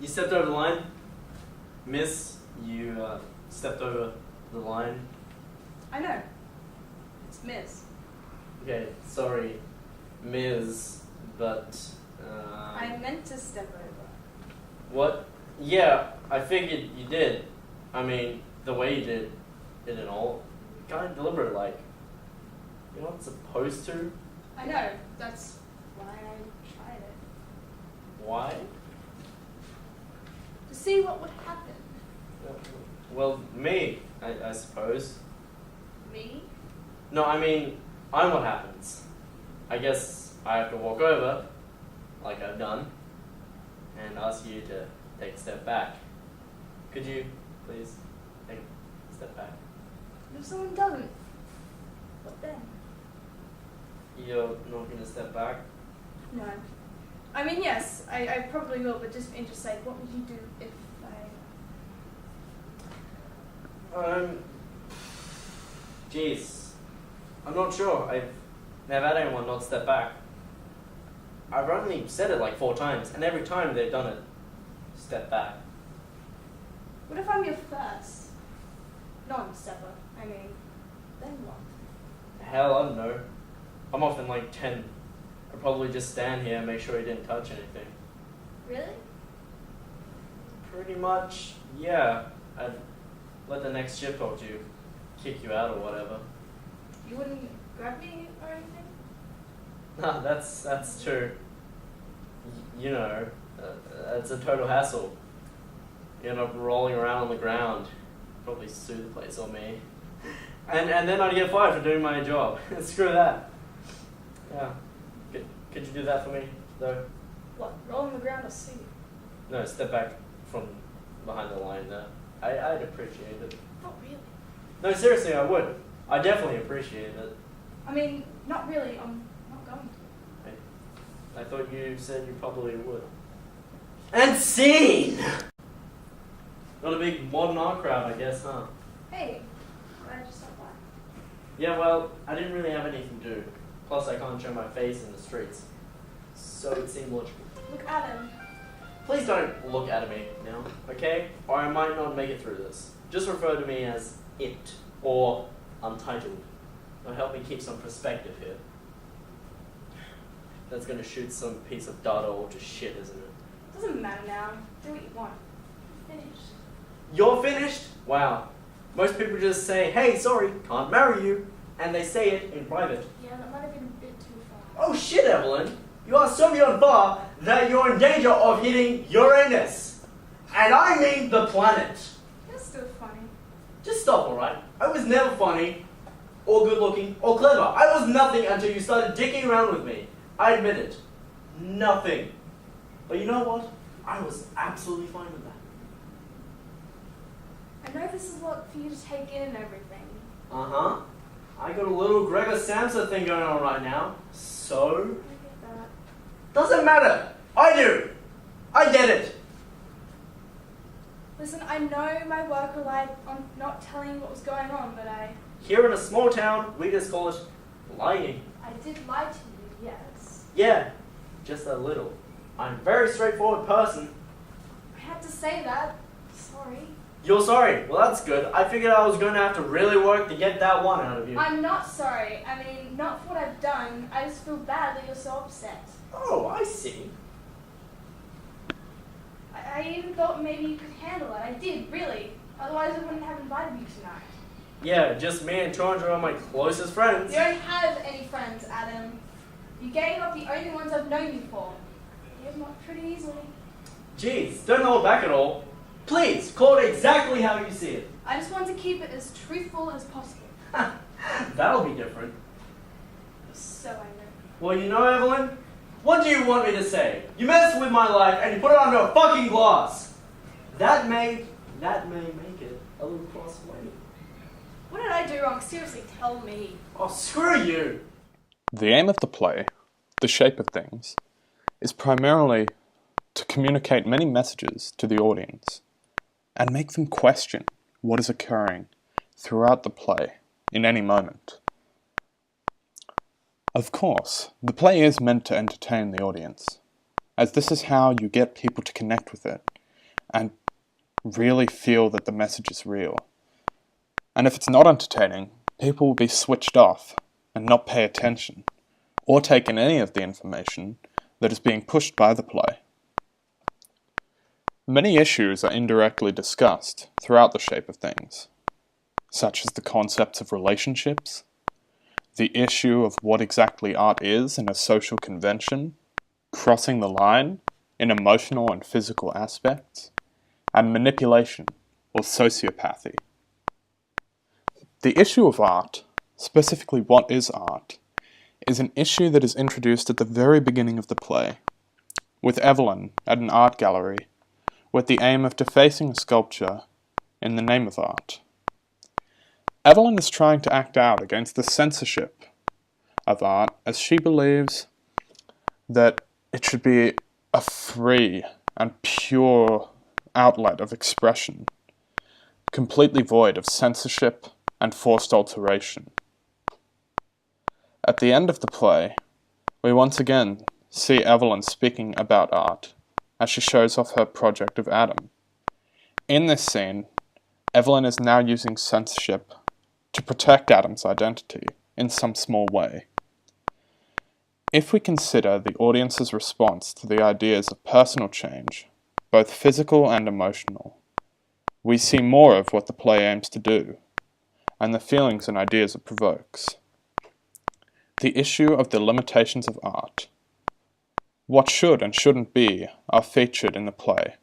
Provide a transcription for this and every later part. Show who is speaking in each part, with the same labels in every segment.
Speaker 1: You stepped over the line. Miss, you stepped over the line.
Speaker 2: I know. It's Miss.
Speaker 1: Okay, sorry, Ms., but...
Speaker 2: I meant to step over.
Speaker 1: What? Yeah, I figured you did. I mean, the way you did it and all. Kind of deliberate, like. You're not supposed to.
Speaker 2: I know. That's why I tried it.
Speaker 1: Why?
Speaker 2: To see what would happen.
Speaker 1: Well, me, I suppose.
Speaker 2: Me?
Speaker 1: No, I mean, I'm what happens. I guess I have to walk over, like I've done, and ask you to take a step back. Could you, please, take a step back?
Speaker 2: If someone doesn't, what then?
Speaker 1: You're not going to step back?
Speaker 2: No. I mean, yes, I probably will, but just for interest's sake, what would you do if I...
Speaker 1: Jeez. I'm not sure. I've never had anyone not step back. I've only said it like 4 times, and every time they've done it, step back.
Speaker 2: What if I'm your first non-stepper? I mean, then what?
Speaker 1: Hell, I don't know. I'm off in like 10. I'd probably just stand here and make sure he didn't touch anything.
Speaker 2: Really?
Speaker 1: Pretty much, yeah. I'd let the next shift hold you, kick you out or whatever.
Speaker 2: You wouldn't grab me or anything?
Speaker 1: Nah, that's true. You know, it's a total hassle. You end up rolling around on the ground. Probably sue the place or me. And then I'd get fired for doing my job. Screw that. Yeah. Could you do that for me, though?
Speaker 2: What, roll on the ground or see?
Speaker 1: No, step back from behind the line there. I'd appreciate it.
Speaker 2: Not really.
Speaker 1: No, seriously, I would. I definitely appreciate it.
Speaker 2: I mean, not really. I'm not going to.
Speaker 1: I thought you said you probably would. And scene! Not a big modern art crowd, I guess, huh?
Speaker 2: Hey, why did you stop by?
Speaker 1: Yeah, well, I didn't really have anything to do. Plus, I can't show my face in the streets. So it seemed logical.
Speaker 2: Look at him.
Speaker 1: Please don't look at me now, okay? Or I might not make it through this. Just refer to me as it, or Untitled. It'll help me keep some perspective here. That's gonna shoot some piece of data all to shit, isn't it?
Speaker 2: Doesn't matter now. Do what you want. Finished.
Speaker 1: You're finished? Wow. Most people just say, hey, sorry, can't marry you. And they say it in private.
Speaker 2: Yeah, that might have been a bit too far.
Speaker 1: Oh shit, Evelyn. You are so beyond far that you're in danger of hitting Uranus. And I mean the planet.
Speaker 2: You're still funny.
Speaker 1: Just stop, alright? I was never funny, or good looking, or clever. I was nothing until you started dicking around with me. I admit it. Nothing. But you know what? I was absolutely fine with that.
Speaker 2: I know this is a lot for you to take in and everything.
Speaker 1: Uh-huh. I got a little Gregor Samsa thing going on right now. So?
Speaker 2: I get that.
Speaker 1: Doesn't matter. I do. I get it.
Speaker 2: Listen, I know my work relied on not telling you what was going on, but
Speaker 1: Here in a small town, we just call it lying.
Speaker 2: I did lie to you, yes.
Speaker 1: Yeah, just a little. I'm a very straightforward person.
Speaker 2: I had to say that. Sorry.
Speaker 1: You're sorry. Well, that's good. I figured I was going to have to really work to get that one out of you.
Speaker 2: I'm not sorry. I mean, not for what I've done. I just feel bad that you're so upset.
Speaker 1: Oh, I see.
Speaker 2: I even thought maybe you could handle it. I did, really. Otherwise, I wouldn't have invited you tonight.
Speaker 1: Yeah, just me and 200 are my closest friends.
Speaker 2: You don't have any friends, Adam. You gave up the only ones I've known you for. You gave them up pretty easily.
Speaker 1: Jeez, don't hold back at all. Please, call it exactly how you see it.
Speaker 2: I just want to keep it as truthful as possible.
Speaker 1: That'll be different.
Speaker 2: So I know.
Speaker 1: Well, you know, Evelyn, what do you want me to say? You messed with my life and you put it under a fucking glass. That may make it a little cross-way.
Speaker 2: What did I do wrong? Seriously, tell me.
Speaker 1: Oh, screw you.
Speaker 3: The aim of the play, The Shape of Things, is primarily to communicate many messages to the audience and make them question what is occurring throughout the play in any moment. Of course, the play is meant to entertain the audience, as this is how you get people to connect with it and really feel that the message is real. And if it's not entertaining, people will be switched off and not pay attention, or take in any of the information that is being pushed by the play. Many issues are indirectly discussed throughout The Shape of Things, such as the concepts of relationships, the issue of what exactly art is in a social convention, crossing the line in emotional and physical aspects, and manipulation or sociopathy. The issue of art, specifically what is art, is an issue that is introduced at the very beginning of the play, with Evelyn at an art gallery with the aim of defacing a sculpture in the name of art. Evelyn is trying to act out against the censorship of art, as she believes that it should be a free and pure outlet of expression, completely void of censorship and forced alteration. At the end of the play, we once again see Evelyn speaking about art as she shows off her project of Adam. In this scene, Evelyn is now using censorship to protect Adam's identity in some small way. If we consider the audience's response to the ideas of personal change, both physical and emotional, we see more of what the play aims to do, and the feelings and ideas it provokes. The issue of the limitations of art. What should and shouldn't be are featured in the play,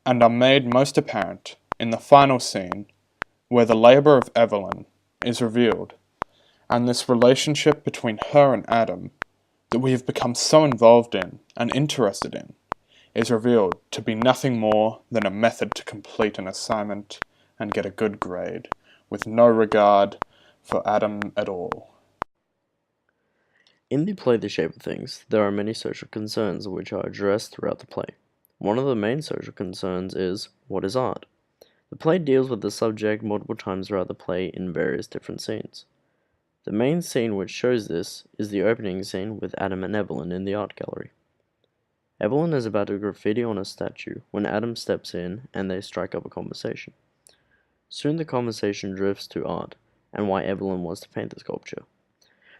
Speaker 3: and are made most apparent in the final scene where the labour of Evelyn is revealed, and this relationship between her and Adam that we have become so involved in and interested in is revealed to be nothing more than a method to complete an assignment and get a good grade, with no regard for Adam at all.
Speaker 4: In the play The Shape of Things, there are many social concerns which are addressed throughout the play. One of the main social concerns is, what is art? The play deals with the subject multiple times throughout the play in various different scenes. The main scene which shows this is the opening scene with Adam and Evelyn in the art gallery. Evelyn is about to graffiti on a statue when Adam steps in and they strike up a conversation. Soon the conversation drifts to art and why Evelyn wants to paint the sculpture.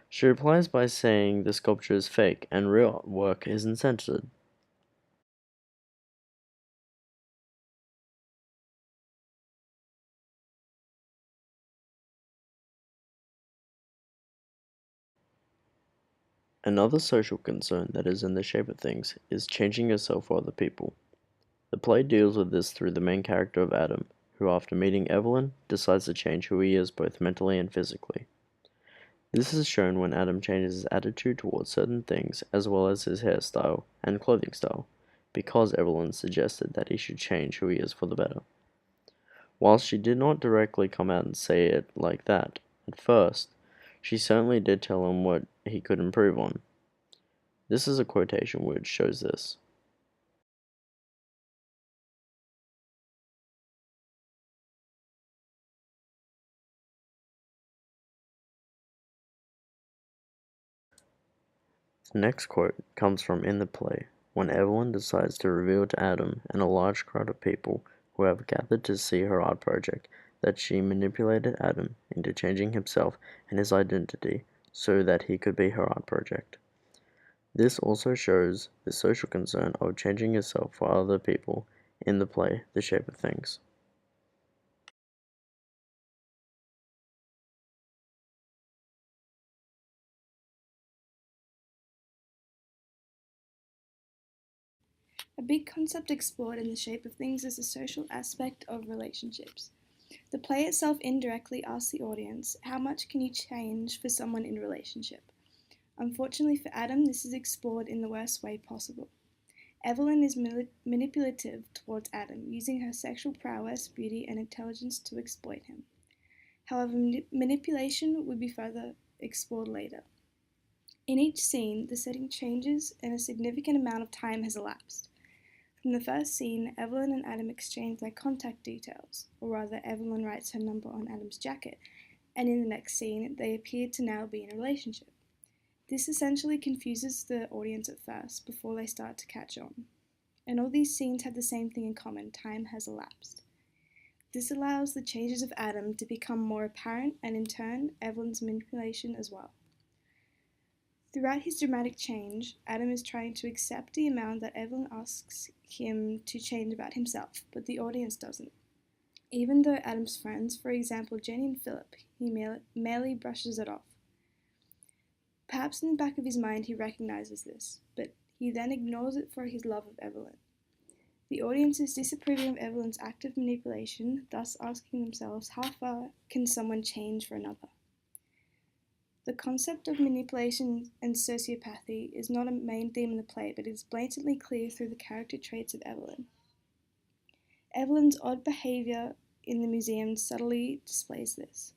Speaker 4: She replies by saying the sculpture is fake and real work isn't censored. Another social concern that is in The Shape of Things is changing yourself for other people. The play deals with this through the main character of Adam, who after meeting Evelyn, decides to change who he is both mentally and physically. This is shown when Adam changes his attitude towards certain things as well as his hairstyle and clothing style, because Evelyn suggested that he should change who he is for the better. While she did not directly come out and say it like that at first, she certainly did tell him what he could improve on. This is a quotation which shows this. The next quote comes from in the play, when Evelyn decides to reveal to Adam and a large crowd of people who have gathered to see her art project that she manipulated Adam into changing himself and his identity so that he could be her art project. This also shows the social concern of changing yourself for other people in the play The Shape of Things.
Speaker 2: A big concept explored in The Shape of Things is the social aspect of relationships. The play itself indirectly asks the audience, how much can you change for someone in a relationship? Unfortunately for Adam, this is explored in the worst way possible. Evelyn is manipulative towards Adam, using her sexual prowess, beauty, and intelligence to exploit him. However, manipulation would be further explored later. In each scene, the setting changes and a significant amount of time has elapsed. From the first scene, Evelyn and Adam exchange their contact details, or rather, Evelyn writes her number on Adam's jacket, and in the next scene, they appear to now be in a relationship. This essentially confuses the audience at first, before they start to catch on. and all these scenes have the same thing in common: time has elapsed. This allows the changes of Adam to become more apparent, and in turn, Evelyn's manipulation as well. Throughout his dramatic change, Adam is trying to accept the amount that Evelyn asks him to change about himself, but the audience doesn't. Even though Adam's friends, for example Jenny and Philip, he merely brushes it off. Perhaps in the back of his mind he recognizes this, but he then ignores it for his love of Evelyn. The audience is disapproving of Evelyn's active manipulation, thus asking themselves, how far can someone change for another? The concept of manipulation and sociopathy is not a main theme in the play, but it is blatantly clear through the character traits of Evelyn. Evelyn's odd behavior in the museum subtly displays this.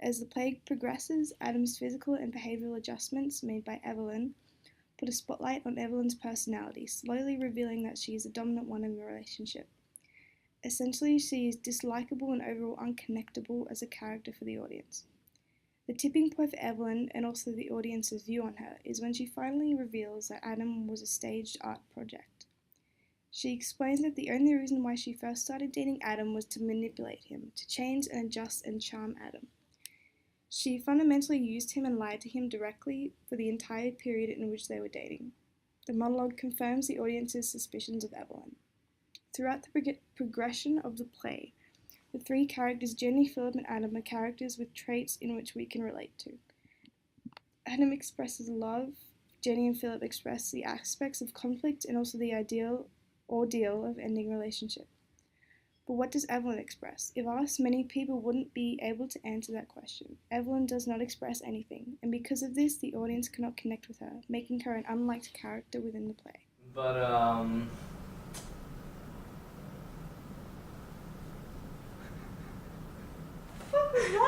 Speaker 2: As the play progresses, Adam's physical and behavioral adjustments made by Evelyn put a spotlight on Evelyn's personality, slowly revealing that she is the dominant one in the relationship. Essentially, she is dislikable and overall unconnectable as a character for the audience. The tipping point for Evelyn, and also the audience's view on her, is when she finally reveals that Adam was a staged art project. She explains that the only reason why she first started dating Adam was to manipulate him, to change and adjust and charm Adam. She fundamentally used him and lied to him directly for the entire period in which they were dating. The monologue confirms the audience's suspicions of Evelyn. Throughout the progression of the play, the three characters, Jenny, Philip, and Adam, are characters with traits in which we can relate to. Adam expresses love, Jenny and Philip express the aspects of conflict and also the ordeal of ending a relationship. But what does Evelyn express? If asked, many people wouldn't be able to answer that question. Evelyn does not express anything, and because of this, the audience cannot connect with her, making her an unliked character within the play.
Speaker 1: But,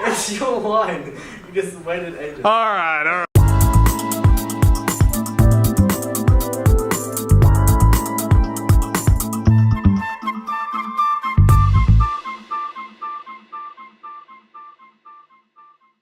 Speaker 1: It's your line. You just waited ages.
Speaker 3: Alright.